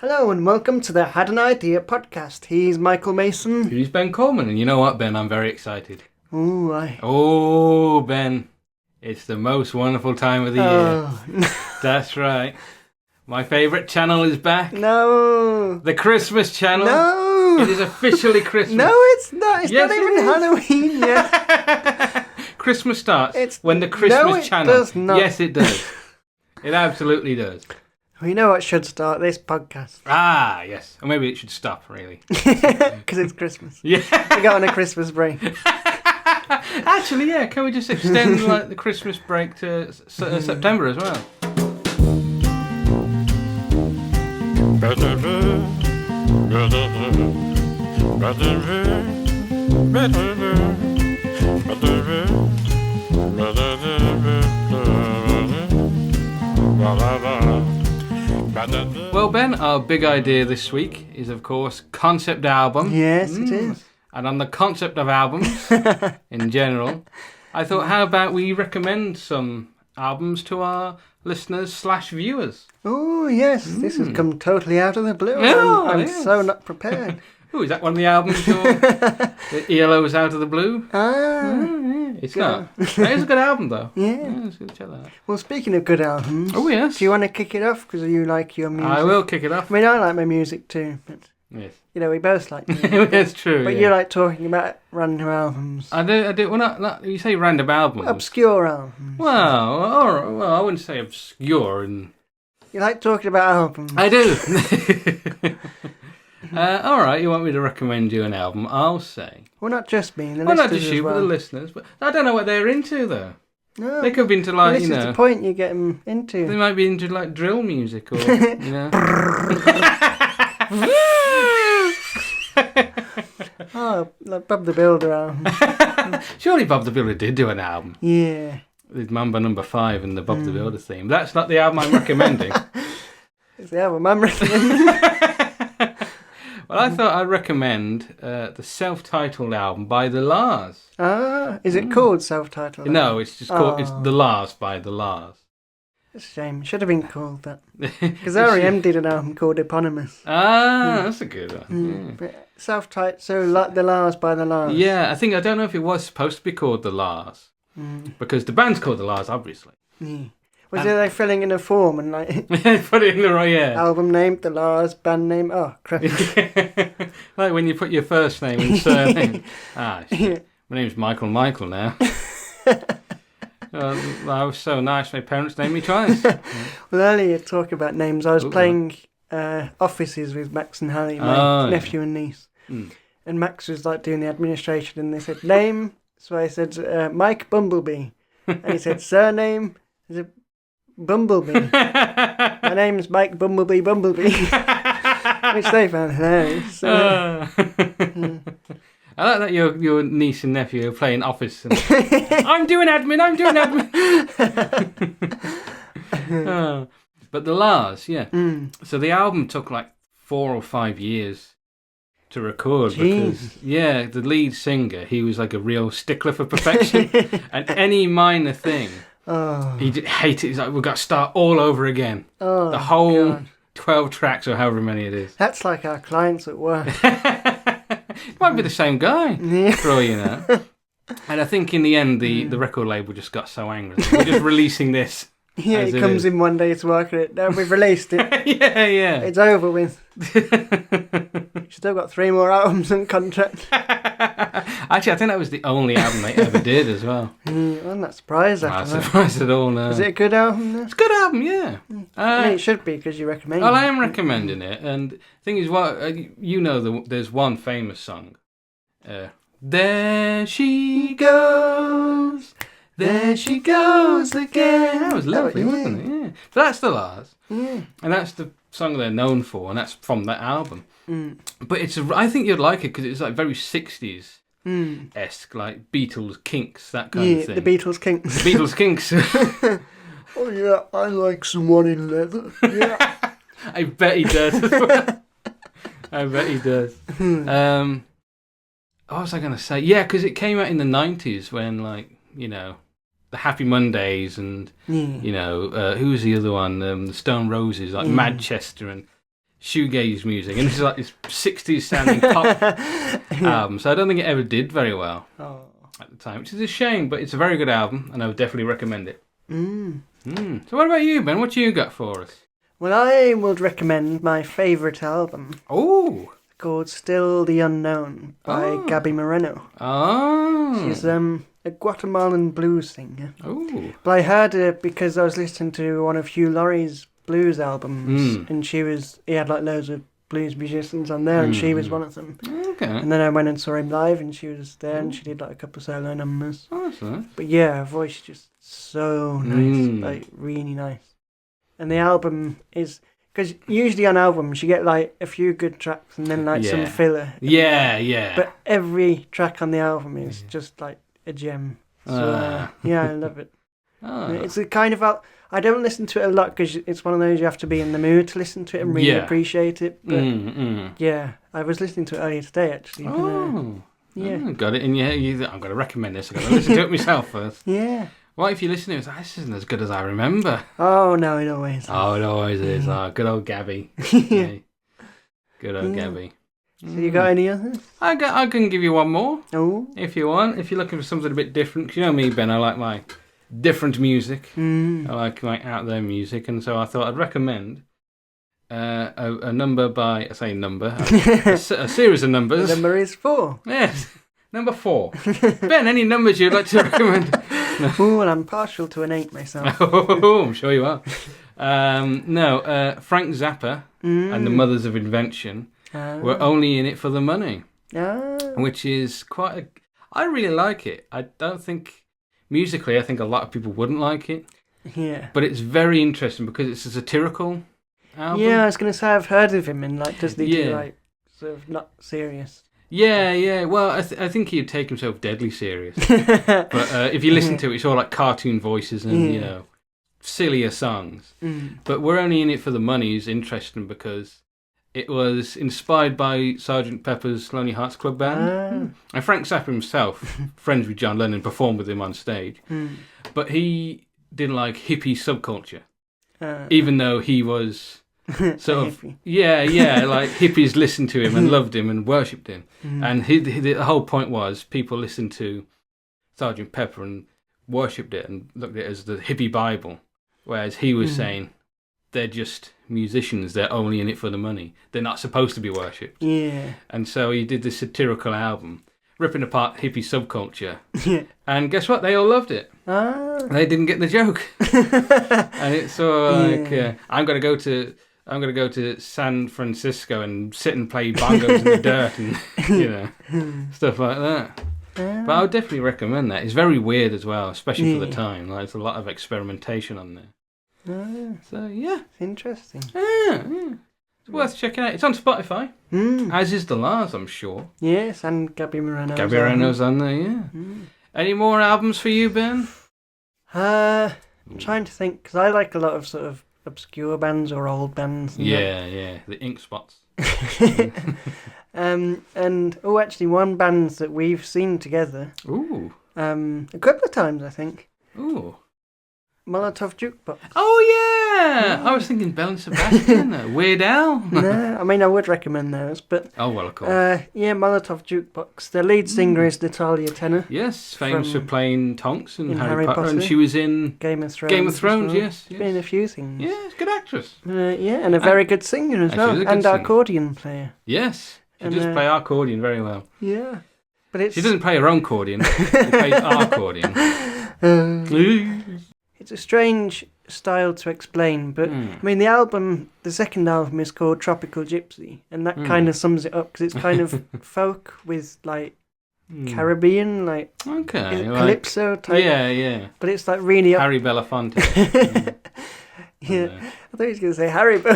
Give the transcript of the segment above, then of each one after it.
Hello and welcome to the Had an Idea podcast. He's Michael Mason. He's Ben Coleman, and you know what, Ben? I'm very excited. Ooh, aye. Oh, Ben, it's the most wonderful time of the year. That's right. My favourite channel is back. No. The Christmas channel. No. It is officially Christmas. No, it's not. It's Yes, not it even is. Halloween yet. Christmas starts It's- when the Christmas no, it channel. does not. Yes, it does. It absolutely does. We know what should start this podcast. Ah, yes. Or maybe it should stop, really. Because it's Christmas. Yeah. We got on a Christmas break. Actually, yeah. Can we just extend the Christmas break to September as well? Well, Ben, our big idea this week is, of course, concept album. Yes, it is. And on the concept of albums in general, I thought, how about we recommend some albums to our listeners/viewers? Oh, yes. This has come totally out of the blue. Oh, I'm yes. so not prepared. Oh, is that one of the albums the ELO's Out of the Blue? Ah. It's not. It is a good album, though. Yeah. Let's go check that out. Well, speaking of good albums. Oh, yes. Do you want to kick it off? Because you like your music. I will kick it off. I mean, I like my music too. But, Yes. you know, we both like music. It's true. But yeah. you like talking about random albums. I do. Well, not you say random albums. Obscure albums. Well, all right, well, I wouldn't say obscure. And You like talking about albums. I do. All right, you want me to recommend you an album? I'll say. Well, not just me. The Well, not listeners just as you, well. but the listeners. But I don't know what they're into, though. No. They could be into, Well, like, this you is know... the point you get them into. They might be into, like, drill music or, you know... Oh, like Bob the Builder album. Surely Bob the Builder did do an album. Yeah. With Mambo No. 5 and the Bob the Builder theme. That's not the album I'm recommending. It's the album I'm recommending. Well, I thought I'd recommend the self-titled album by The Lars. Ah, is it called self-titled? No, it's just called... It's Oh. The Lars by The Lars. It's a shame. It should have been called that. Because Because R.E.M. did an album called Eponymous. That's a good one. But self-titled, so like the Lars by the Lars. Yeah, I don't know if it was supposed to be called The Lars. Because the band's called The Lars, obviously. Yeah. Was it like filling in a form and like Put it in the right, yeah. album name, the Lars, band name? Oh, crap. Like when you put your first name and surname. Shit. My name's Michael now. I was so nice, my parents named me twice. Well, earlier talking about names, I was Ooh. playing Offices with Max and Hallie, my Oh, nephew and niece. Mm. And Max was like doing the administration and they said, name. So I said, Mike Bumblebee. And he said, surname. I said, Bumblebee. My name's Mike Bumblebee. Which they found hilarious. So, I like that your niece and nephew are playing Office. And, I'm doing admin. But the Lars, yeah. So the album took like 4 or 5 years to record. Jeez. Because, yeah, the lead singer, he was like a real stickler for perfection. And any minor thing, he hated it. He's like, we've got to start all over again. Oh, The whole God. 12 tracks or however many it is. That's like our clients at work. It might be the same guy, Yeah. for all you know. And I think in the end, the record label just got so angry. We're just releasing this. Yeah, As he it comes is. in one day to work on it. No, we've released it. Yeah. It's over with. Still got 3 more albums in contract. Actually, I think that was the only album they ever did as well. I'm not surprised I'm not after that. surprised at all, no. Is it a good album? Then? It's a good album, yeah. I mean, it should be because you recommend Well, it. I am recommending it. And the thing is, you know, there's one famous song. There she goes. There she goes again. That was lovely, wasn't it? Yeah. But that's the Lars. Yeah. And that's the song they're known for, and that's from that album. But I think you'd like it because it's like very 60s-esque, like Beatles, Kinks, that kind of thing. The Beatles Kinks. The Beatles, Kinks. Oh yeah, I like someone in leather. Yeah. I bet he does as well. I bet he does. What was I going to say? Yeah, because it came out in the 90s when, like, you know, the Happy Mondays and, you know, who was the other one? The Stone Roses, like Manchester and shoegaze music, and this is like this 60s sounding pop album. So I don't think it ever did very well at the time, which is a shame. But it's a very good album, and I would definitely recommend it. So what about you, Ben? What you got for us? Well, I would recommend my favourite album. Oh, called Still the Unknown by Gabby Moreno. Oh. She's a Guatemalan blues singer. Oh. But I heard her because I was listening to one of Hugh Laurie's blues albums, and he had like loads of blues musicians on there, and she was one of them. Okay. And then I went and saw him live, and she was there, and she did like a couple of solo numbers. Oh, that's nice. But yeah, her voice is just so nice, like really nice. And the album is... Because usually on albums you get like a few good tracks and then like some filler. Yeah. But every track on the album is just like a gem. So I love it. It's a kind of... I don't listen to it a lot because it's one of those you have to be in the mood to listen to it and really appreciate it. But yeah, I was listening to it earlier today actually. Got it in your head. I'm going to recommend this. I'm going to listen to it myself first. Yeah. What if you listen to it? It's like, this isn't as good as I remember. Oh, no, it always is. Oh, it always is. Oh, good old Gabby. Yeah. Good old Gabby. So you got any others? I can give you one more. Oh. If you want. If you're looking for something a bit different. 'Cause you know me, Ben, I like my different music. I like my out there music. And so I thought I'd recommend a number by... I say number. a series of numbers. The number is 4. Yes. Number 4. Ben, any numbers you'd like to recommend? Oh, and I'm partial to an 8 myself. Oh, I'm sure you are. Frank Zappa and the Mothers of Invention were only in it for the money, which is I really like it. I don't think, musically, I think a lot of people wouldn't like it. Yeah. But it's very interesting because it's a satirical album. Yeah, I was going to say I've heard of him and like, does he do like, sort of not serious? Yeah. Well, I think he'd take himself deadly serious. But if you listen to it, it's all like cartoon voices and, sillier songs. But we're only in it for the money is interesting because it was inspired by Sgt. Pepper's Lonely Hearts Club Band. And Frank Zappa himself, friends with John Lennon, performed with him on stage. But he didn't like hippie subculture, even though he was... sort of, like hippies listened to him and loved him and worshipped him. And the whole point was people listened to Sgt. Pepper and worshipped it and looked at it as the hippie Bible, whereas he was saying they're just musicians, they're only in it for the money, they're not supposed to be worshipped. And so he did this satirical album ripping apart hippie subculture, and guess what, they all loved it. They didn't get the joke. And it's sort of like I'm going to go to San Francisco and sit and play bongos in the dirt and, stuff like that. But I would definitely recommend that. It's very weird as well, especially for the time. Like, there's a lot of experimentation on there. So, yeah. Interesting. Yeah. It's worth checking out. It's on Spotify, as is The Lars, I'm sure. Yes, and Gabby Moreno. Gabby Moreno's on there, yeah. Any more albums for you, Ben? I'm trying to think, because I like a lot of sort of obscure bands or old bands. Yeah, the Ink Spots. And actually one band that we've seen together. Ooh. A couple of times, I think. Ooh. Molotov Jukebox. Oh yeah! I was thinking Bell and Sebastian, Weird Al. No, I mean I would recommend those, but of course. Molotov Jukebox. The lead singer is Natalia Tennant. Yes, famous for playing Tonks in Harry Potter, and she was in Game of Thrones. Game of Thrones, yes. She's been in a few things. Yeah, she's a good actress. And a very good singer as well, and accordion player. Yes, she does play accordion very well. Yeah, but she doesn't play her own accordion. She plays our accordion. It's a strange style to explain, but I mean the second album is called Tropical Gypsy, and that kind of sums it up because it's kind of folk with like Caribbean, like calypso type. Yeah. But it's like really Harry Belafonte. Yeah, I thought he was going to say Haribo.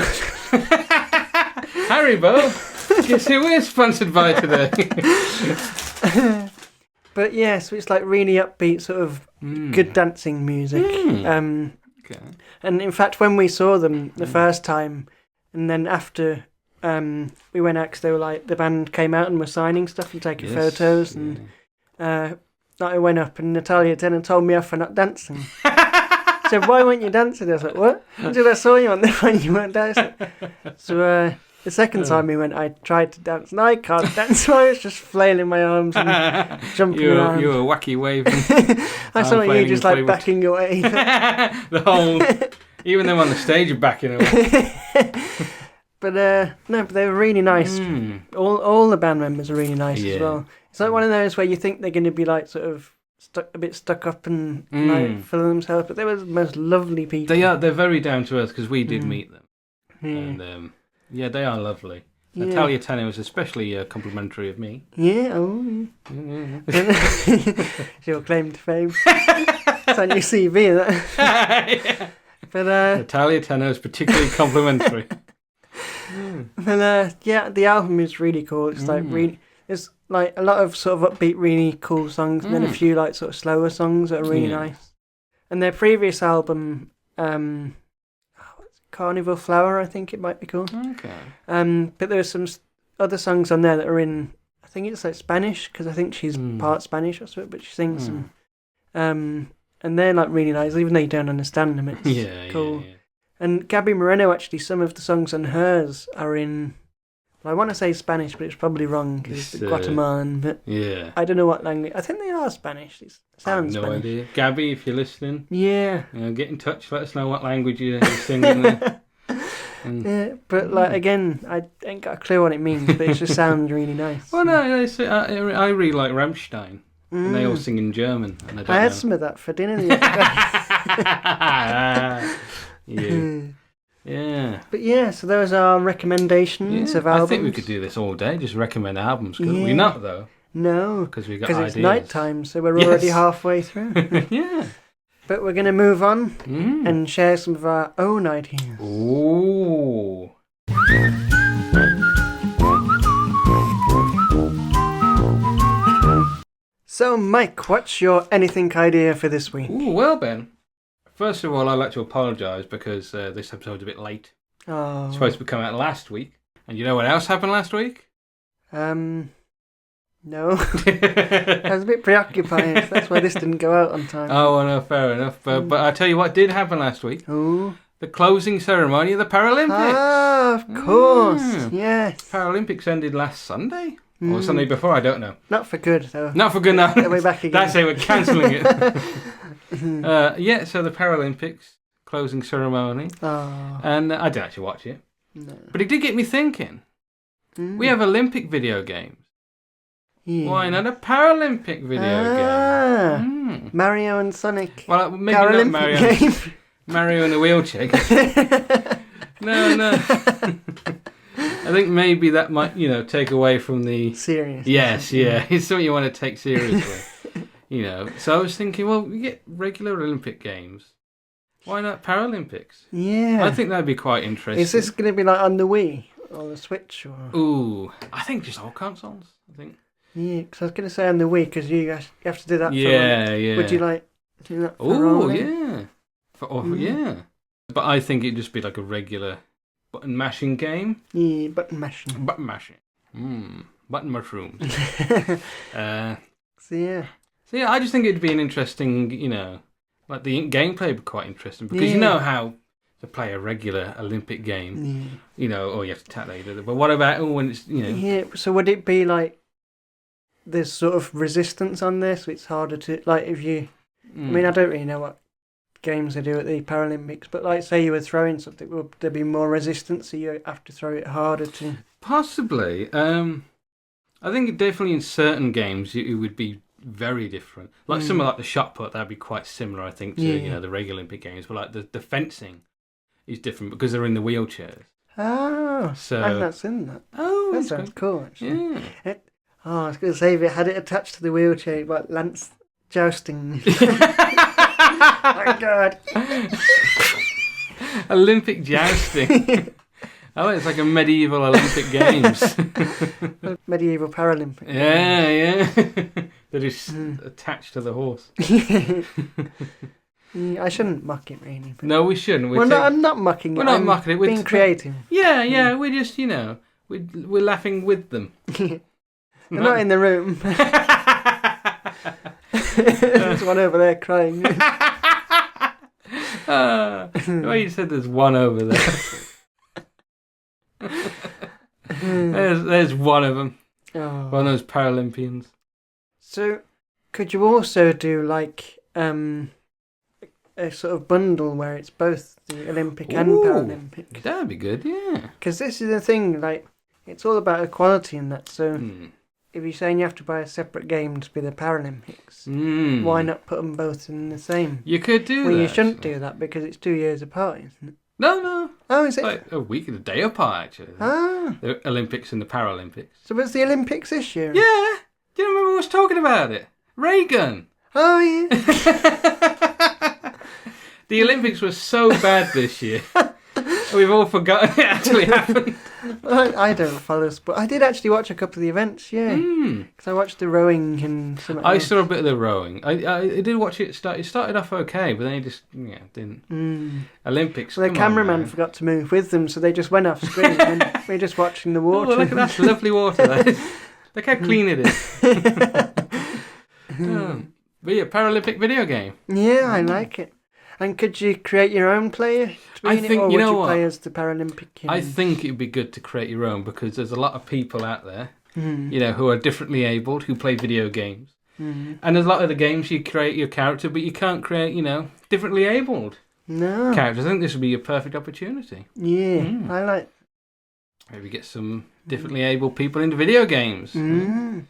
Haribo. Guess who we're sponsored by today? But yeah, so it's like really upbeat, sort of good dancing music. And in fact, when we saw them the first time, and then after we went out, 'cause they were like, the band came out and were signing stuff and taking photos, and I went up and Natalia Tennant told me off for not dancing. Said, why weren't you dancing? I was like, what? Until I saw you on there when you weren't dancing. So The second time we went, I tried to dance, and I can't dance, so I was just flailing my arms and jumping around. You were wacky waving. I saw you just like backing away. The whole... Even them on the stage are backing away. But no, but they were really nice. All the band members are really nice as well. It's like one of those where you think they're going to be like sort of a bit stuck up and like full of themselves, but they were the most lovely people. They are. They're very down to earth because we did meet them, and they are lovely. Natalia Tenner was especially complimentary of me. Yeah. Oh. It's your claim to fame. It's on your CV, that. But Natalia Tenner is particularly complimentary. But the album is really cool. It's like really, there's like a lot of sort of upbeat, really cool songs, and then a few like sort of slower songs that are really nice. And their previous album, Carnival Flower, I think it might be called. Okay. But there are some other songs on there that are in, I think it's like Spanish, because I think she's part Spanish or something, but she sings some. And they're like really nice, even though you don't understand them. It's cool. Yeah. And Gabby Moreno, actually, some of the songs on hers are in, well, I want to say Spanish, but it's probably wrong because it's Guatemalan. But I don't know what language. I think they are Spanish. It sounds I have no Spanish. idea. Gabby, if you're listening, get in touch. Let us know what language you're singing there. Yeah, but like again, I ain't got a clue what it means, but it just sounds really nice. Well, no, I really like Rammstein. And they all sing in German. And I had some of that for dinner the other day. Yeah. But yeah, so those are recommendations of albums. I think we could do this all day, just recommend albums, couldn't we? Not, though. No. Because we got ideas. Because it's night time, so we're already halfway through. Yeah. But we're going to move on and share some of our own ideas. Ooh. So, Mike, what's your anything idea for this week? Ooh, well, Ben, first of all, I'd like to apologise because this episode's a bit late. Oh. It's supposed to come out last week. And you know what else happened last week? No. I was a bit preoccupied. That's why this didn't go out on time. Oh, well, no, fair enough. But I tell you what did happen last week. Ooh. The closing ceremony of the Paralympics. Ah, of course. Yes. Paralympics ended last Sunday? Or Sunday before, I don't know. Not for good, though. Not for good, no. We're back again. That's it, we're cancelling it. So the Paralympics closing ceremony. Oh. And I didn't actually watch it. No. But it did get me thinking. We have Olympic video games. Yeah. Why not a Paralympic video game? Mario and Sonic. Well, maybe Paralympic not Mario. Game. Mario in a wheelchair. No. I think maybe that might, take away from the... Serious. Yes, yeah. It's something you want to take seriously. So I was thinking, well, we get regular Olympic Games. Why not Paralympics? Yeah. I think that'd be quite interesting. Is this going to be like on the Wii or the Switch? Or... Ooh, I think just all consoles, I think. Yeah, because I was going to say on the Wii, because you have to do that for Yeah. Would you like to do that for Ooh, yeah. Yeah. But I think it'd just be like a regular button mashing game. Yeah, button mashing. Button mashing. Button mushrooms. So yeah, I just think it'd be an interesting, like the gameplay would be quite interesting because you know how to play a regular Olympic game, you have to tap that. But what about when it's, Yeah, so would it be like there's sort of resistance on this, so it's harder to, like if you, I mean, I don't really know what games they do at the Paralympics, but like say you were throwing something, would there be more resistance, so you have to throw it harder to... Possibly. I think definitely in certain games it would be very different. Like something like the shot put, that'd be quite similar, I think, to the regular Olympic games. But like the fencing is different because they're in the wheelchairs. Oh, so and that's in that. Oh, that sounds cool, actually. Yeah. I was going to say if it had it attached to the wheelchair, like lance jousting. Oh my God. Olympic jousting. Oh, it's like a medieval Olympic Games. Medieval Paralympics. Yeah. They're just attached to the horse. I shouldn't mock it, really. No, we shouldn't. I'm not mocking it. We're not mocking it. We're being creative. Yeah. We're just, we're laughing with them. They're not in the room. There's one over there crying. The way you said there's one over there. There's one of them. Oh. One of those Paralympians. So, could you also do like a sort of bundle where it's both the Olympic and Paralympic? That'd be good, yeah. Because this is the thing, like, it's all about equality and that. So, if you're saying you have to buy a separate game to be the Paralympics, why not put them both in the same? You could do that. Well, you shouldn't do that because it's 2 years apart, isn't it? No. Oh, is it? Like a week and a day apart, actually. Ah. The Olympics and the Paralympics. So, was the Olympics this year? Yeah. Do you remember I was talking about it? Ray gun. Oh, yeah. The Olympics were so bad this year. We've all forgotten it actually happened. I don't follow sport. I did actually watch a couple of the events, yeah. Because I watched the rowing and something I else. saw a bit of the rowing. I did watch it start. It started off okay, but then it just didn't. Olympics. Well, the cameraman forgot to move with them, so they just went off screen and we're just watching the water. Oh, look at that lovely water there. Look how clean it is. But yeah, Paralympic video game. Yeah, I like it. And could you create your own player to be in it, or would you play as the Paralympic kids? I think it'd be good to create your own because there's a lot of people out there, who are differently abled, who play video games. And there's a lot of the games you create your character, but you can't create, differently abled characters. I think this would be a perfect opportunity. Yeah, I like. Maybe get some differently abled people into video games. Yeah,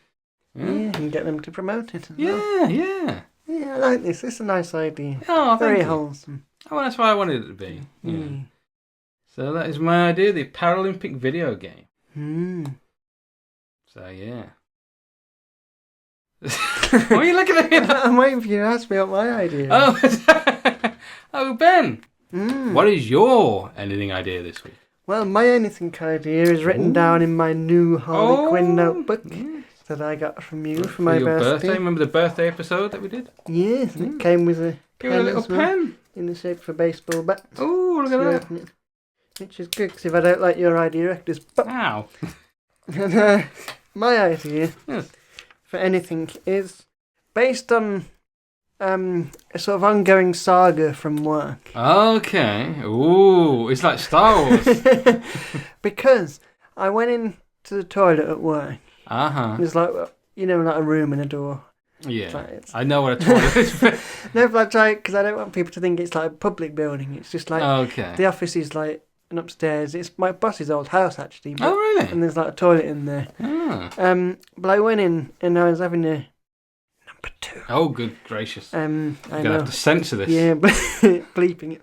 and get them to promote it as well. Yeah. Yeah, I like this. It's a nice idea. Oh, very wholesome. Oh, well, that's what I wanted it to be. Yeah. So that is my idea, the Paralympic video game. So, yeah. What are you looking at me? I'm waiting for you to ask me what my idea is. Oh, Ben. What is your anything idea this week? Well, my anything idea is written down in my new Harley Quinn notebook that I got from you for my birthday. Remember the birthday episode that we did? Yes, and it came with a little pen in the shape of a baseball bat. Oh, look at that. Which is good, because if I don't like your idea, I can just pop. Ow. And, my idea for anything is based on a sort of ongoing saga from work. Okay. Ooh, it's like Star Wars. Because I went into the toilet at work. There's like a room and a door. Yeah, I know what a toilet is. No, but I try because I don't want people to think it's like a public building. It's just like the office is like an upstairs. It's my boss's old house actually. But, really? And there's like a toilet in there. But I went in and I was having a number 2. Oh, good gracious! I'm gonna have to censor this. Yeah, bleeping it.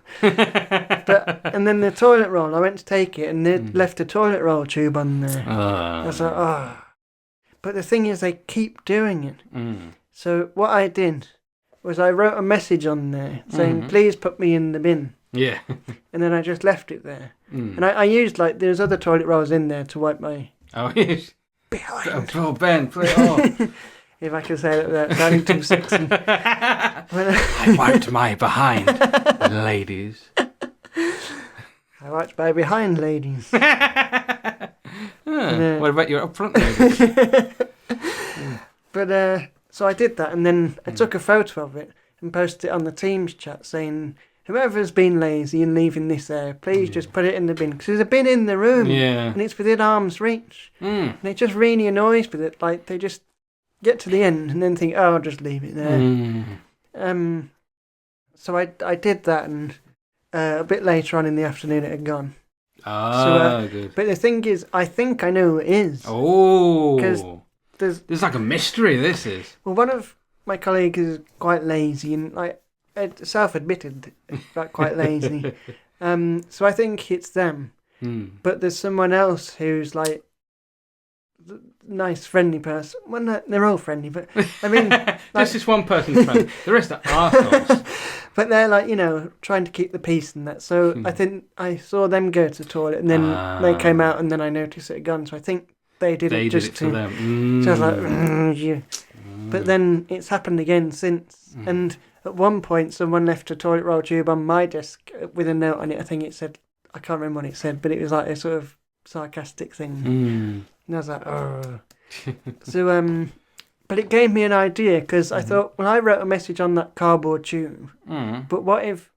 And then the toilet roll. I went to take it and they left a toilet roll tube on there. I was like, But the thing is, they keep doing it. So what I did was I wrote a message on there saying, please put me in the bin. Yeah. And then I just left it there. And I used, there's other toilet rolls in there to wipe my... Oh, yes. Behind. Oh, Ben, play it off. If I could say that, sounding too sexy. I wiped my behind, ladies. I wiped my behind, ladies. What about your up front ladies? But so I did that, and then I took a photo of it and posted it on the Teams chat saying, whoever's been lazy and leaving this there, please just put it in the bin. Because there's a bin in the room, and it's within arm's reach. And it just really annoys me that they just get to the end and then think, oh, I'll just leave it there. So I did that, and a bit later on in the afternoon it had gone. Good. But the thing is, I think I know who it is. Oh. Because there's like a mystery, this is. Well, one of my colleagues is quite lazy and self-admitted quite lazy. So I think it's them. But there's someone else who's nice, friendly person. Well, no, they're all friendly, but I mean... this is one person's friend. The rest are arseholes. But they're trying to keep the peace and that. So I think I saw them go to the toilet and then they came out and then I noticed it had gone. So I think they did it just to them. So I was like, yeah. But then it's happened again since. And at one point someone left a toilet roll tube on my desk with a note on it. I think it said, I can't remember what it said, but it was like a sort of sarcastic thing. And I was like, oh. So, but it gave me an idea because I thought, well, I wrote a message on that cardboard tube. But what if,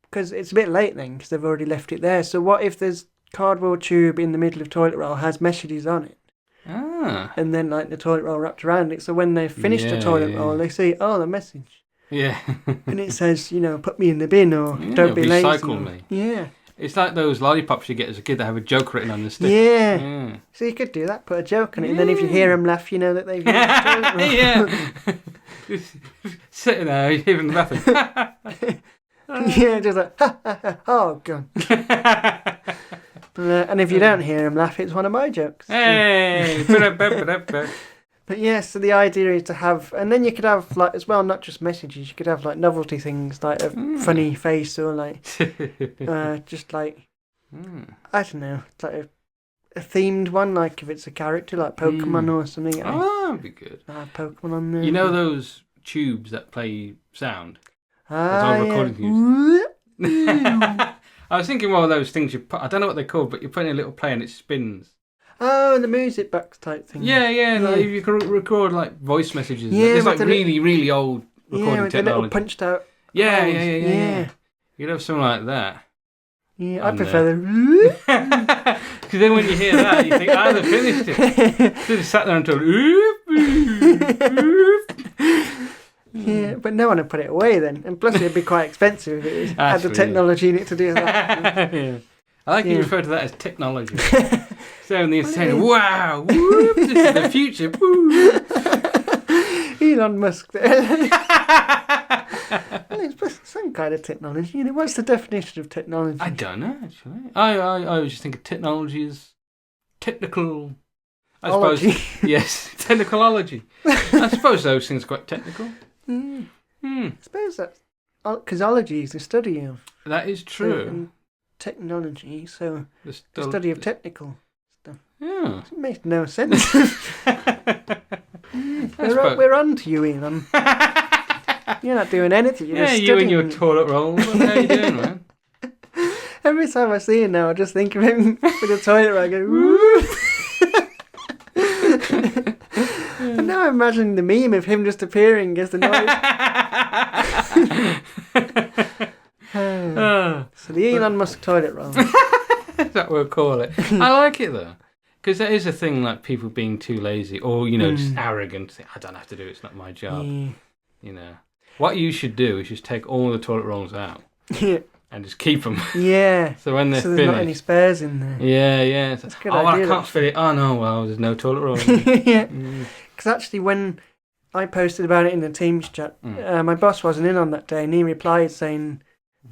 because it's a bit late then because they've already left it there. So what if there's cardboard tube in the middle of toilet roll has messages on it. Ah. And then like the toilet roll wrapped around it. So when they finish the toilet roll, they see, oh, the message. Yeah. And it says, put me in the bin or don't be lazy. Recycle me. Yeah. It's like those lollipops you get as a kid that have a joke written on the stick. Yeah. So you could do that, put a joke on it, and then if you hear them laugh, you know that they've used the toilet roll. Yeah. Sitting there, even laughing. Yeah, just like, ha, ha, ha, oh, God. And if you don't hear them laugh, it's one of my jokes. Hey! But yeah, so the idea is to have, and then you could have like as well, not just messages. You could have like novelty things, like a funny face or like, just like, I don't know, it's like a themed one, like if it's a character like Pokemon or something. Oh, that'd be good. Have Pokemon on there. You know those tubes that play sound? Ah, all recording I was thinking one of those things you put. I don't know what they're called, but you're putting a little play and it spins. Oh, the music box type thing. Yeah. Like you can record like voice messages. Yeah, it's like really, really old recording with technology. the little punched out. Yeah. You'd have something like that. Yeah, I prefer the. Because then when you hear that, you think, they've finished it. They just sat there and told, Yeah, but no one would put it away then. And plus it'd be quite expensive if it had the technology in it to do that. Yeah. I like you refer to that as technology. So when they're saying, wow, whoop, this is the future. Elon Musk there. It's some kind of technology. What's the definition of technology? I don't know, actually. I was just thinking technology is technical. I suppose. Yes, technicalology. I suppose those things are quite technical. I suppose that's because ology is the study of. That is true. Technology, so the study of technical stuff. Yeah. It makes no sense. We're on to you, Elon. You're not doing anything. You're just you and your toilet roll. What are you doing, man? Every time I see him now, I just think of him with a toilet roll. I go, woo! And now I'm imagining the meme of him just appearing as the noise. So the Elon Musk toilet roll. That's what we'll call it. I like it though. Because there is a thing like people being too lazy or, just arrogant. Think, I don't have to do it, it's not my job. What you should do is just take all the toilet rolls out. And just keep them. Yeah. So when they're there's finished. Not any spares in there. Yeah. That's a good idea, idea. I can't fit it. Oh no, well, there's no toilet roll. Yeah. Because actually when I posted about it in the Teams chat, my boss wasn't in on that day and he replied saying,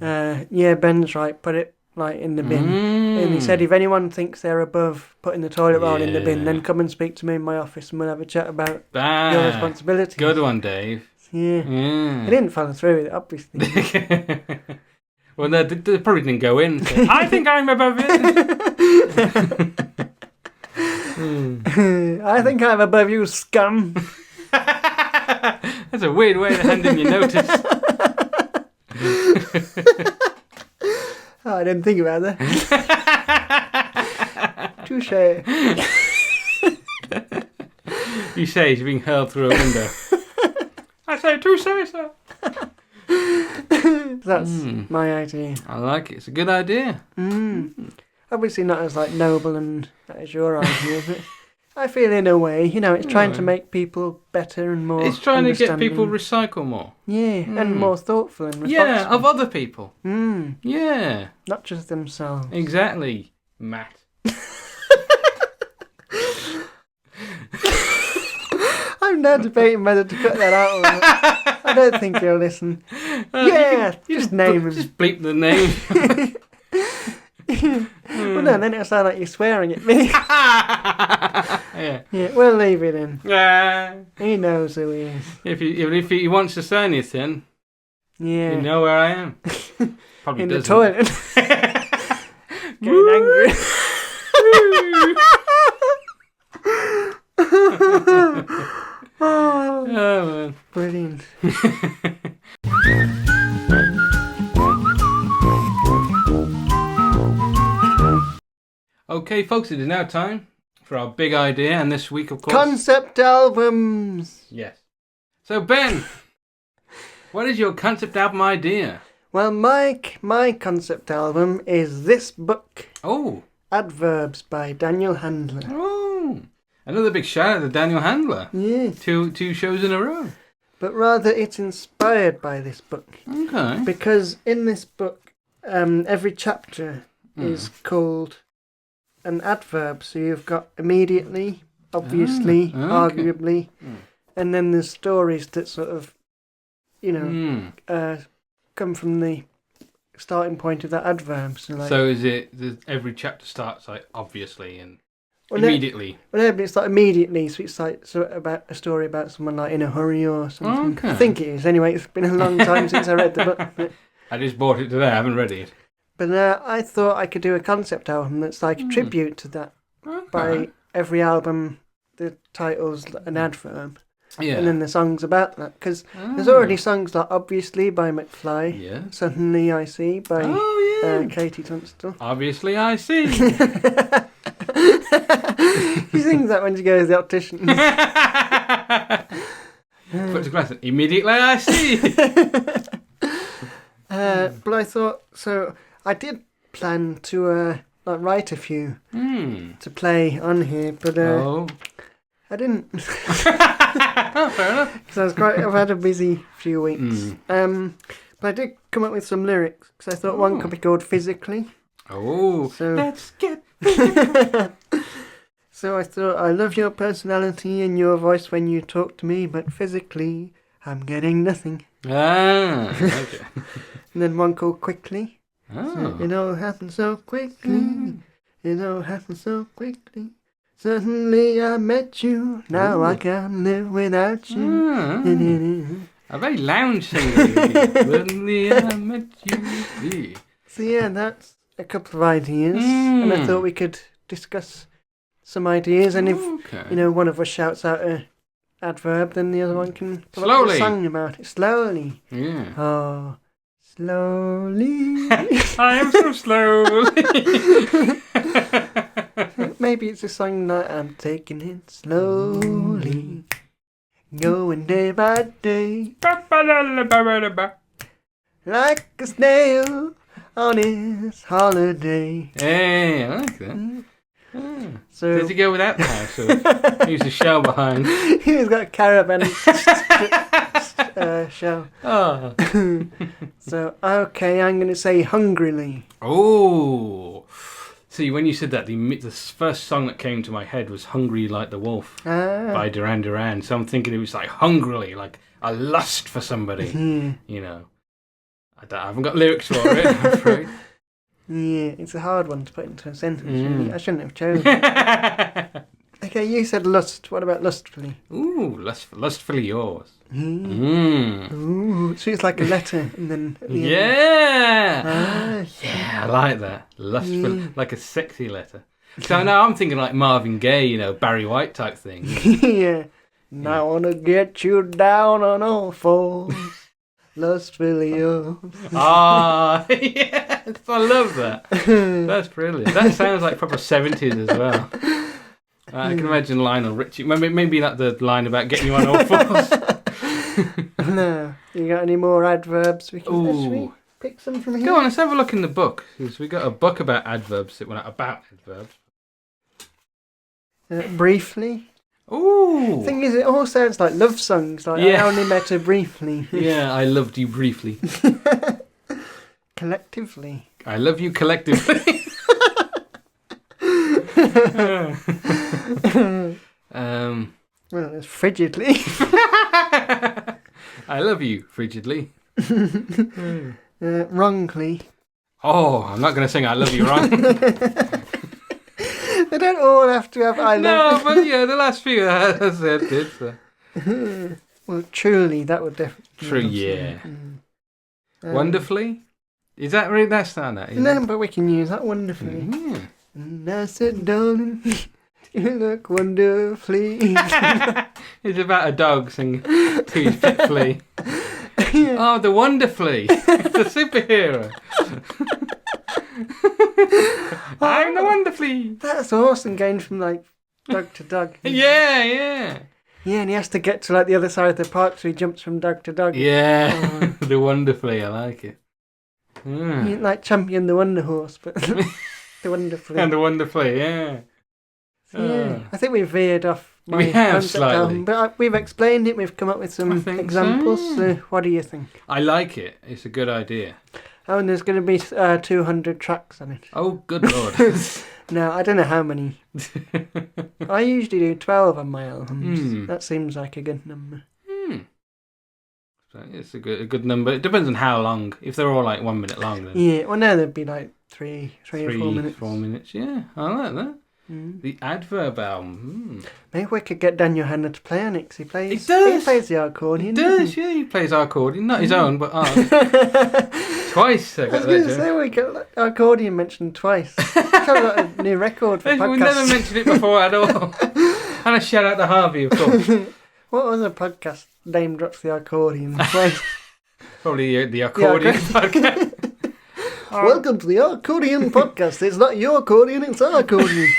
yeah, Ben's right, put it like in the bin. And he said if anyone thinks they're above putting the toilet roll in the bin, then come and speak to me in my office and we'll have a chat about your responsibility. Good one, Dave. Yeah. I didn't follow through with it, obviously. Well, no, they probably didn't go in. So, I think I'm above it. I think I'm above you, scum. That's a weird way to hand in your notice. I didn't think about that. Touché. You say he's being hurled through a window. I say touché, sir. That's my idea. I like it. It's a good idea. Obviously not as like noble and that is your idea, but I feel in a way, it's trying to make people better and more. It's trying to get people recycle more. Yeah, and more thoughtful and responsible. Yeah, of other people. Yeah. Not just themselves. Exactly, Matt. I'm now debating whether to cut that out or not. I don't think he'll listen. You just name him. Just bleep the name. Well, no, then it'll sound like you're swearing at me. Yeah, we'll leave it in. Yeah. He knows who he is. If he wants to say anything, you know where I am. Probably in doesn't. The toilet. Getting angry. Oh, man. Brilliant. Okay, folks, it is now time for our big idea, and this week, of course... Concept albums! Yes. So, Ben, what is your concept album idea? Well, Mike, my concept album is this book. Oh. Adverbs by Daniel Handler. Oh, another big shout out to Daniel Handler. Yeah. Two shows in a row. But rather, it's inspired by this book. Okay. Because in this book, every chapter is called an adverb. So you've got immediately, obviously, arguably, and then there's stories that sort of, come from the starting point of that adverb. So is it every chapter starts like obviously and immediately? But it's like immediately, so it's like about a story about someone like in a hurry or something. Okay. I think it is. Anyway, it's been a long time since I read the book. But, I just bought it today. I haven't read it. But I thought I could do a concept album that's like a tribute to that. Okay. By every album, the title's an adverb. Yeah. And then the songs about that. Because there's already songs like Obviously by McFly. Yeah. Suddenly I See by Katie Tunstall. Obviously I see. She sings that when she goes to the optician. Put to glasses. Immediately I see. But I thought, so I did plan to write a few to play on here, but I didn't. Oh, fair enough. Because I've had a busy few weeks. But I did come up with some lyrics, because I thought one could be called Physically. Oh, so, let's get So I thought, I love your personality and your voice when you talk to me, but physically, I'm getting nothing. Okay. And then one called Quickly. Oh. So, it all happened so quickly. It all happened so quickly. Suddenly I met you. Now I can't live without you. A very lounge singer. Suddenly I met you. So yeah, that's a couple of ideas. And I thought we could discuss some ideas. And if one of us shouts out a adverb, then the other one can pull up a song about it slowly. Yeah. Oh, slowly. I am so slowly. Maybe it's a song that I'm taking it slowly, going day by day, like a snail on his holiday. Hey, I like that. So did he go without the house or use the shell behind? He's got a caravan shell. Oh. So, okay, I'm going to say hungrily. Oh. See, when you said that, the first song that came to my head was Hungry Like the Wolf by Duran Duran. So I'm thinking it was like hungrily, like a lust for somebody. You know. I haven't got lyrics for it, I'm afraid. Yeah, it's a hard one to put into a sentence, really. I shouldn't have chosen. Okay, you said lust. What about lustfully? Ooh, lustfully yours. Ooh, so it's like a letter and then at the end. Yeah, I like that. Lustful, like a sexy letter. So now I'm thinking like Marvin Gaye, Barry White type thing. Yeah. Now I want to get you down on all fours. Lustfully yours. Ah, yes, I love that. That's brilliant. That sounds like proper 70s as well. I can imagine Lionel Richie. Maybe not the line about getting you on all fours. No. You got any more adverbs? Should we pick some from here? Go on, let's have a look in the book. Because we got a book about adverbs. About adverbs. Briefly. Ooh. Thing is, it all sounds like love songs. Like I only met her briefly. Yeah, I loved you briefly. Collectively. I love you collectively. Well, it's frigidly. I love you frigidly. Wrongly. Oh, I'm not going to sing I love you wrong. They don't all have to have I love. No, but yeah, the last few I said did. So. Well, truly, that would definitely. True, yeah. Wonderfully. Is that really? That's not that. No, but we can use that wonderfully. And I said, darling, you look wonderfully. It's about a dog singing to his pet flea. Yeah. Oh, the Wonderfully. The superhero. I'm the Wonderfully. That's awesome, going from like dog to dog. Yeah, yeah. Yeah, and he has to get to like the other side of the park, so he jumps from dog to dog. Yeah, the Wonderfully, I like it. Like Champion the Wonder Horse, but The Wonderfully. And the Wonderfully, yeah. Yeah, I think we've veered off my We have concept slightly. album, but we've explained it. We've come up with I some think examples. so, yeah. What do you think? I like it. It's a good idea. Oh, and there's going to be 200 tracks on it. Oh, good lord. No, I don't know how many. I usually do 12 on my albums. Hmm. That seems like a good number. So it's a good number. It depends on how long. If they're all like 1 minute long, then Yeah, well, no, there'd be like three or 4 minutes. 4 minutes, yeah. I like that. Mm. The Adverb album. Maybe we could get Daniel Hanna to play on it, 'cause he plays. He does. He plays the He accordion. does, yeah. He plays our accordion. Not his own, but ours. Twice I I got was that going to joke. say we got accordion mentioned twice. I've got a new record for We've podcast. never mentioned it before at all. And a shout out to Harvey, of course. What other podcast name drops the accordion twice? Probably the accordion podcast. Welcome to the accordion podcast. It's not your accordion, it's our accordion.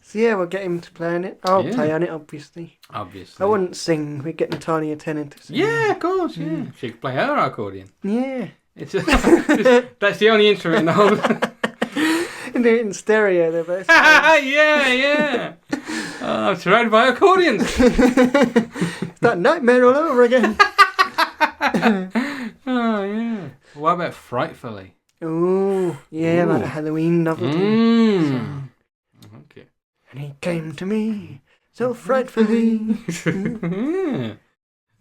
So yeah, we'll get him to play on it. I'll play on it, obviously. Obviously. I wouldn't sing. We'd get Natalia Tennant to sing. Yeah, of course, yeah. She could play her accordion. Yeah. It's that's the only instrument in the whole... And do it in stereo, they're both. yeah. Oh, I'm surrounded by accordions. It's that nightmare all over again. Oh, yeah. What about Frightfully? Oh, yeah, like a Halloween novelty. Okay. And he came to me so frightfully, I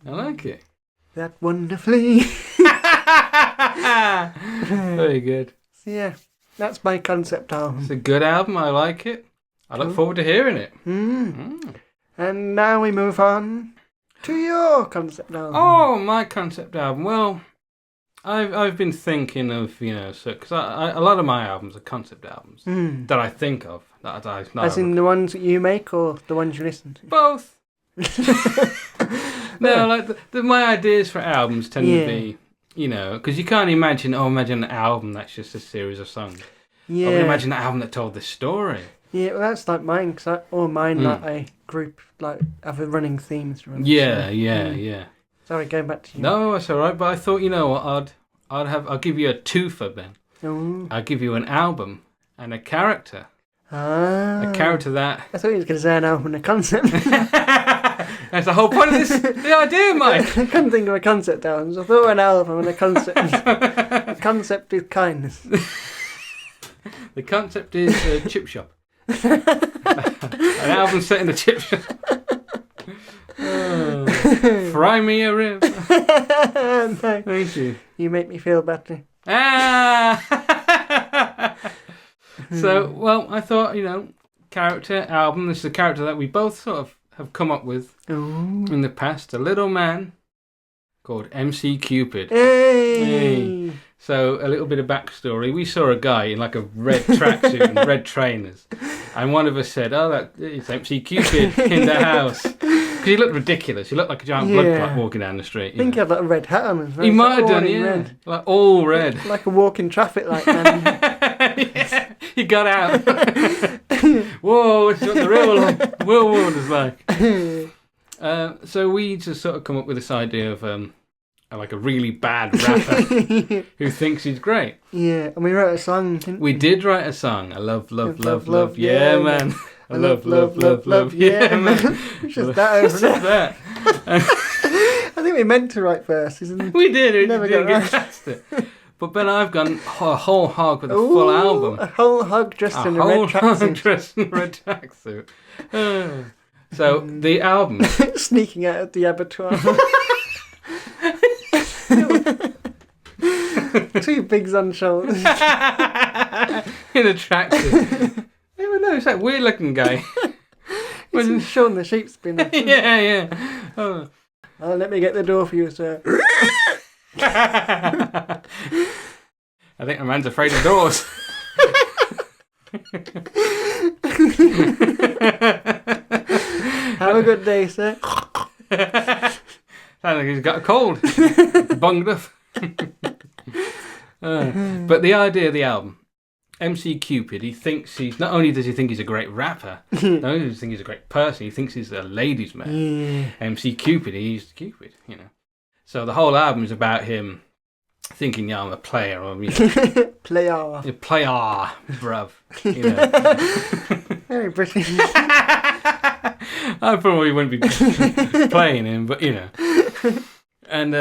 like it. that wonderfully. Very good. So yeah, that's my concept album. It's a good album. I like it. I look forward to hearing it. And now we move on to your concept album. Oh, my concept album. Well, I've been thinking of, because a lot of my albums are concept albums that I think of. As in the ones that you make or the ones you listen to? Both. No, like my ideas for albums tend to be, because you can't imagine an album that's just a series of songs. Yeah. I would imagine an album that told this story. Yeah, well, that's like mine, because like a group, like, have a running theme through. Yeah. Sorry, going back to you. No, that's all right. But I thought, you know what, I'll give you a twofer, Ben. Oh. I'll give you an album and a character. Ah. A character that... I thought you was going to say an album and a concept. That's the whole point of the idea, Mike. I couldn't think of a concept album, so I thought an album and a concept. A concept is kindness. The concept is a chip shop. An album set in a chip shop. Fry me a rib. No, Thank you. you make me feel better. So, well, I thought, character, album. This is a character that we both sort of have come up with in the past. A little man called MC Cupid. Hey! So, a little bit of backstory. We saw a guy in like a red tracksuit and red trainers. And one of us said, it's MC Cupid in the house. Because he looked ridiculous. He looked like a giant blood clot walking down the street. I think he had like a red hat on as well. He might have all done, in yeah. red. Like all red. Like a walking traffic light man. Yeah, he got out. Whoa, it's what the real world is like. So we just sort of come up with this idea of like a really bad rapper who thinks he's great. Yeah, and we wrote a song, didn't We did write a song. I love, yeah, man. I love, yeah, man. It's just that over It's just that. I think we meant to write verses. We did. We Never didn't got get past it. But Ben, I've gone a whole hog with a full album. A whole hog dressed in a red tracksuit. Dressed in a red tracksuit. So the album. Sneaking out of the abattoir. 2 pigs on shoulders. In a tracksuit. I don't know, it's that weird looking guy. He's showing the sheep spinner. Yeah. Oh, let me get the door for you, sir. I think the man's afraid of doors. Have a good day, sir. Sounds like he's got a cold. Bunged up. But the idea of the album, MC Cupid, he thinks not only does he think he's a great rapper, not only does he think he's a great person, he thinks he's a ladies' man. Yeah. MC Cupid, he's Cupid, So the whole album is about him thinking, yeah, I'm a player, or Player. a player, bruv. You know. Very British. I probably wouldn't be playing him, but you know. And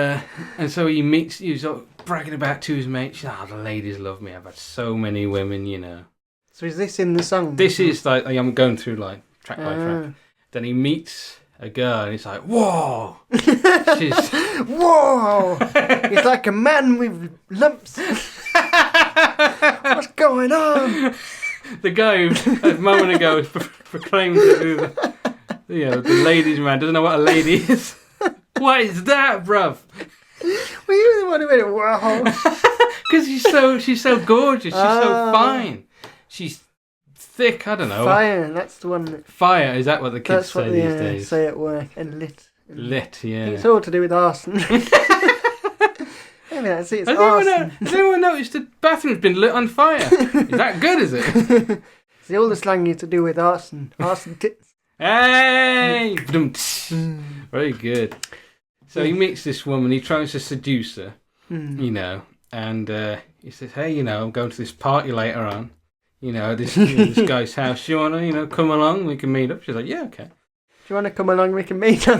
so he's bragging about to his mates. The ladies love me. I've had so many women, you know. So is this in the song? This is like I'm going through like track by track. Then he meets a girl and he's like, whoa! She's... Whoa! He's like a man with lumps. What's going on? The guy who a moment ago proclaimed to be the ladies' man doesn't know what a lady is. What is that, bruv? Were you the one who went, wow? Because she's so gorgeous, she's so fine. She's thick, I don't know. Fire, that's the one. Fire, is that what the kids say these days? That's what they say at work. And lit. Lit, yeah. It's all to do with arson. Maybe that's it, it's arson. Has anyone noticed the bathroom's been lit on fire? Is that good, is it? See, all the slang is to do with arson. Arson tits. Hey! Very good. So he meets this woman, he tries to seduce her, you know, and he says, hey, you know, I'm going to this party later on, you know, this guy's house. Do you want to, come along? We can meet up. She's like, yeah, okay. Do you want to come along? We can meet up.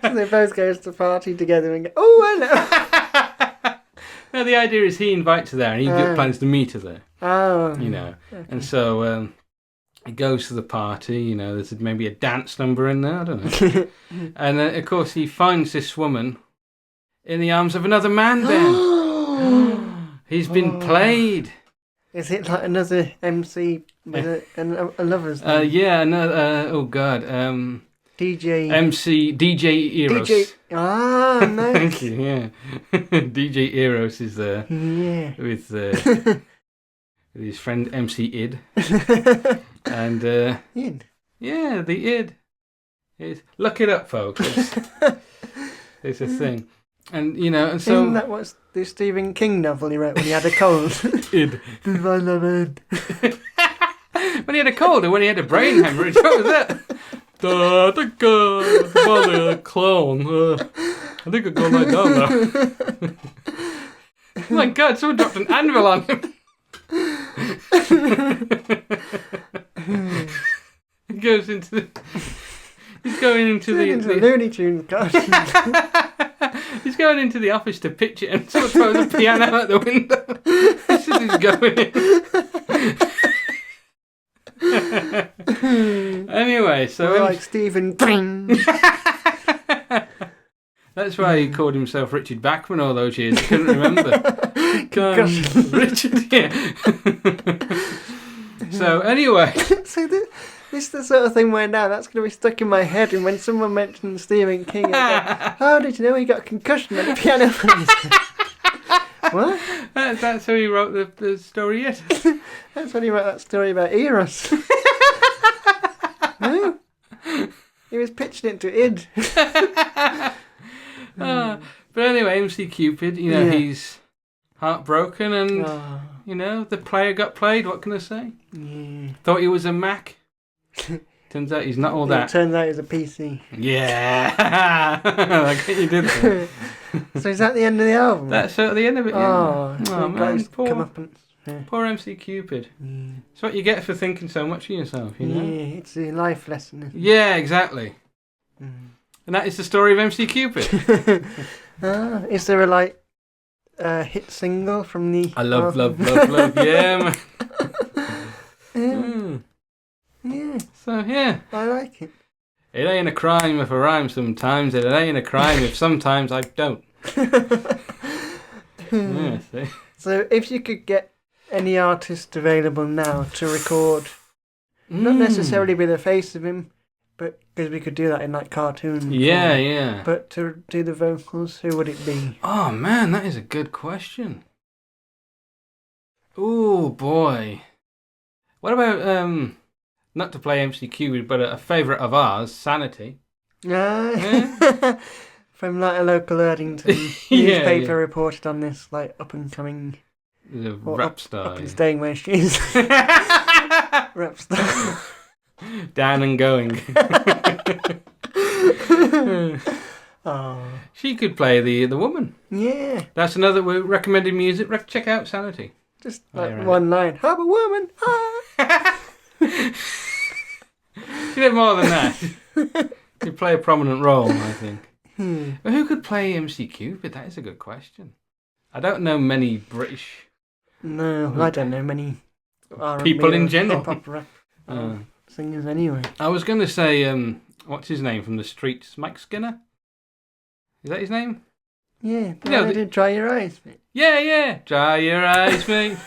So they both go to the party together and go, oh, hello. No, the idea is he invites her there and he plans to meet her there. Oh. You know, okay. And so he goes to the party, you know, there's maybe a dance number in there, I don't know. And of course he finds this woman in the arms of another man then. He's been played. Is it like another MC with a lover's name? Yeah, another, oh God. DJ. MC, DJ Eros. DJ. Ah, nice. Thank you, yeah. DJ Eros is there. Yeah. With his friend MC Id. And, Id? Yeah, the Id. Look it up, folks. It's a thing. And, you know, and so... Isn't that what's the Stephen King novel he wrote when he had a cold? Id. I love it. When he had a cold or when he had a brain hemorrhage, what was that? I think the clown. I think I'll go lie down now. Oh my God, someone dropped an anvil on him. He goes into the... He's going into the Looney Tunes cartoon. He's going into the office to pitch it and someone throws a piano out the window. This is he's going in. Anyway, so... like Stephen. That's why he called himself Richard Bachman all those years. He couldn't remember. Richard, yeah. So, anyway. So this is the sort of thing where now that's going to be stuck in my head, and when someone mentions Stephen King, I go, how did you know he got a concussion at the piano? What? That's how he wrote the story yet. That's when he wrote that story about Eros. No. He was pitching it to Id. But anyway, MC Cupid, you know, he's heartbroken and, you know, the player got played. What can I say? Yeah. Thought he was a Mac. Turns out he's not all that. It turns out he's a PC. Yeah. Like what you did there. So is that the end of the album? That's at the end of it, yeah. Oh Man, poor MC Cupid. It's what you get for thinking so much of yourself, you know? Yeah, it's a life lesson. Isn't it? Yeah, exactly. And that is the story of MC Cupid. Is there a hit single from the... I love, yeah, man. Yeah. So, yeah. I like it. It ain't a crime if I rhyme sometimes, and it ain't a crime if sometimes I don't. Yeah, see? So, if you could get any artist available now to record, not necessarily with a face of him, but because we could do that in like cartoons. Yeah, yeah. But to do the vocals, who would it be? Oh, man, that is a good question. Oh, boy. What about, not to play MC Cupid, but a favourite of ours, Sanity. Yeah. From like a local Erdington newspaper reported on this like up and coming rap star. Up and staying where she is. Rap star. Down and going. Oh. She could play the woman. Yeah. That's another recommended music. Check out Sanity. Just Oh, like you're right. one line. I'm a woman. Ah. She did more than that. She'd play a prominent role, I think. But who could play MC Cupid? That is a good question. I don't know many British No, I don't know many R&B people in or general. hip-hop rap singers anyway. I was going to say, what's his name from the streets? Mike Skinner? Is that his name? Yeah, know, I did Dry Your Eyes, mate. Yeah. Dry your eyes, mate.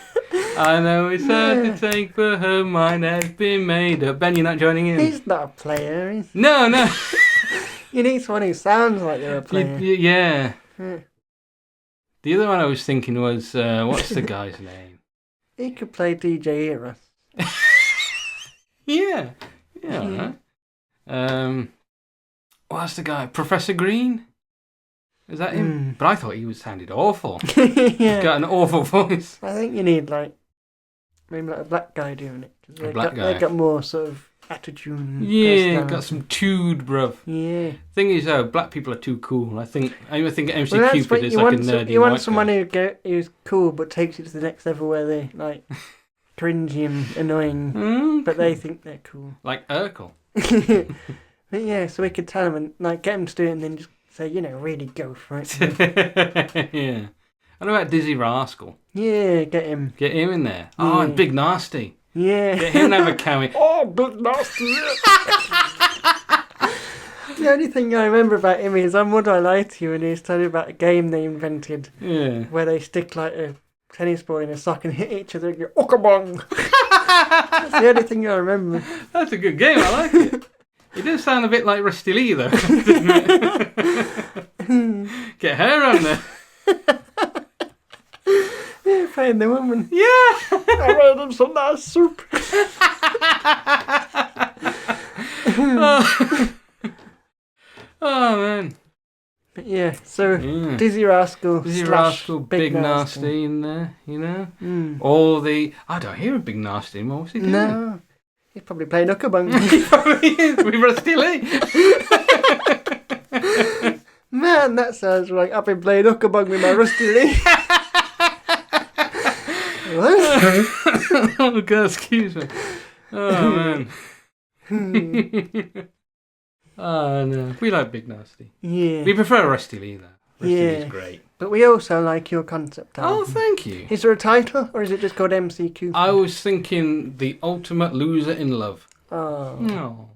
I know it's hard to take, but her mind has been made up. Ben, you're not joining in? He's not a player. No. You need someone who sounds like they're a player. Yeah. Yeah. The other one I was thinking was, what's the guy's name? He could play DJ Era. Yeah. Right. What's the guy? Professor Green? Is that him? But I thought he sounded awful. Yeah. He's got an awful voice. I think you need maybe a black guy doing it. Cause they got more sort of attitude. And got some tude, bruv. Yeah. Thing is, black people are too cool. I think MC Well, Cupid is like a nerdy You want white someone guy. who's cool but takes it to the next level where they like cringy and annoying, but they think they're cool. Like Urkel. But yeah, so we could tell them and like get them to do it and then just say, really go for it. Yeah. What about Dizzy Rascal? Yeah, get him. Get him in there. Oh, and Big Nasty. Yeah. Get him to have a cameo. Oh, Big Nasty. The only thing I remember about him is on Would I Lie to You, and he's telling about a game they invented where they stick like a tennis ball in a sock and hit each other and go, Okabong. That's the only thing I remember. That's a good game, I like it. It does sound a bit like Rusty Lee, though, doesn't it? Get her on there. Yeah, playing the woman. Yeah! I made him some nice soup. Oh, man. But yeah, so Dizzy Rascal, Dizzy Rascal, Big Nasty in there, All the... I don't hear a Big Nasty anymore. What's he doing? No. He's probably playing Uckabung. He probably is. With Rusty Lee. Man, that sounds like I've been playing Uckabung with my Rusty Lee. Oh, God, excuse me. Oh, man. Oh, no. We like Big Nasty. Yeah. We prefer Rusty Lee, though. Rusty Lee's great. But we also like your concept album. Oh, thank you. Is there a title, or is it just called MC Cupid? I was thinking The Ultimate Loser in Love. Oh. No.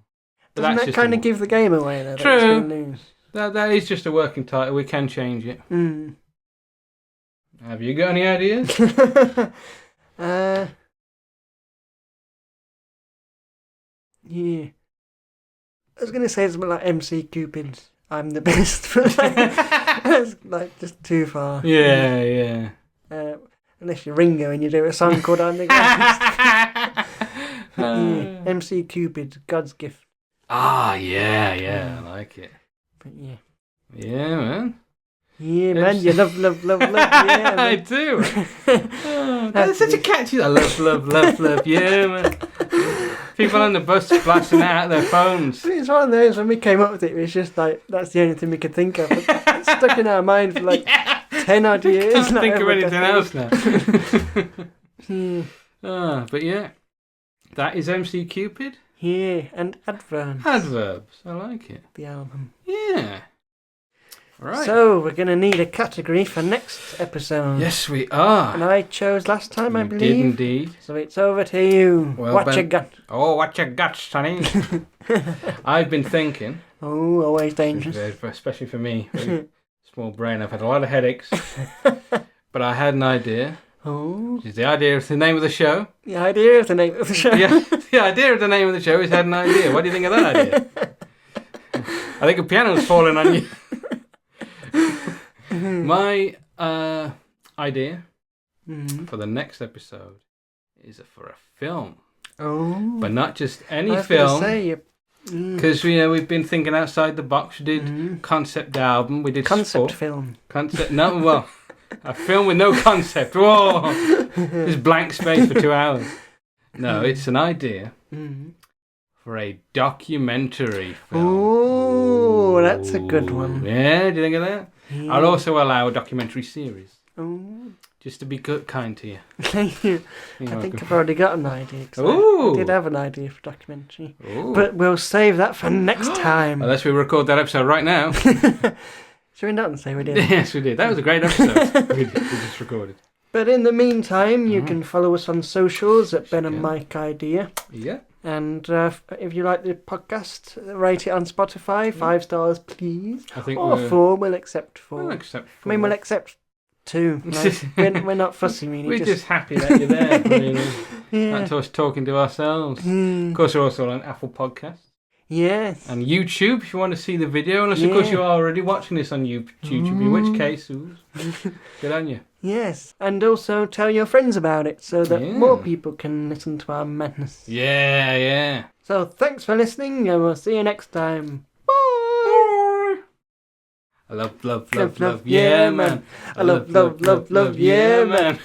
Doesn't that kind of give the game away, though? True. That is just a working title. We can change it. Have you got any ideas? Yeah. I was going to say something like MC Cupid's I'm the best, but that's like just too far. Yeah. Unless you're Ringo and you do a song called I'm the Greatest. MC Cupid, God's gift. Ah, yeah, I like it. But yeah. Yeah, man. Yeah, man, you love. Yeah, man. I do. That's such a catchy. I love. Yeah, man. People on the bus blasting out their phones. It's one of those, when we came up with it was just like, that's the only thing we could think of. It's stuck in our mind for like 10 odd years. Can't think of anything else now. But yeah, that is MC Cupid. Yeah, and Adverbs. Adverbs, I like it. The album. Yeah. Right. So, we're going to need a category for next episode. Yes, we are. And I chose last time, I believe. Did indeed. So it's over to you. Well, what you got? Oh, what you got, Sonny? I've been thinking. Oh, always dangerous. Especially for me. Small brain. I've had a lot of headaches. But I had an idea. Oh. Which is the idea of the name of the show. The idea of the name of the show. Yeah, the idea of the name of the show is had an idea. What do you think of that idea? I think a piano's falling on you. My idea for the next episode is for a film. Oh. But not just any film. Because we've been thinking outside the box. We did concept album. We did concept film. A film with no concept. Whoa! There's blank space for 2 hours. No, it's an idea for a documentary film. Ooh, that's a good one. Yeah, do you think of that? Yeah. I'll also allow a documentary series. Ooh. Just to be good, kind to you. Thank you. You're I think welcome. I've already got an idea. 'Cause Ooh. I did have an idea for documentary. Ooh. But we'll save that for next time. Unless we record that episode right now. Should we not say we did? Yes, we did. That was a great episode. we just recorded. But in the meantime, you can follow us on socials at Ben and Yeah. Mike Idea. Yeah. And if you like the podcast, rate it on Spotify. 5 stars, please. I think Or 4, we'll accept 4. We'll accept I mean, we'll accept 2. Like, we're not fussy, really. We're just happy that you're there. Really. yeah. That's us talking to ourselves. Of course, we're also on Apple Podcasts Yes. and YouTube if you want to see the video. Unless, of course, Yeah. you're already watching this on YouTube, in which case, good on you. Yes. And also tell your friends about it so that Yeah. more people can listen to our madness. Yeah, yeah. So thanks for listening, and we'll see you next time. Bye. I love, love, Love, love, love, yeah, yeah, man. man. I love, love, love, love, yeah, man.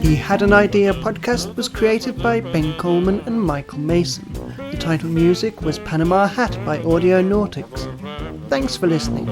He Had an Idea podcast was created by Ben Coleman and Michael Mason. The title music was Panama Hat by Audio Nautics. Thanks for listening.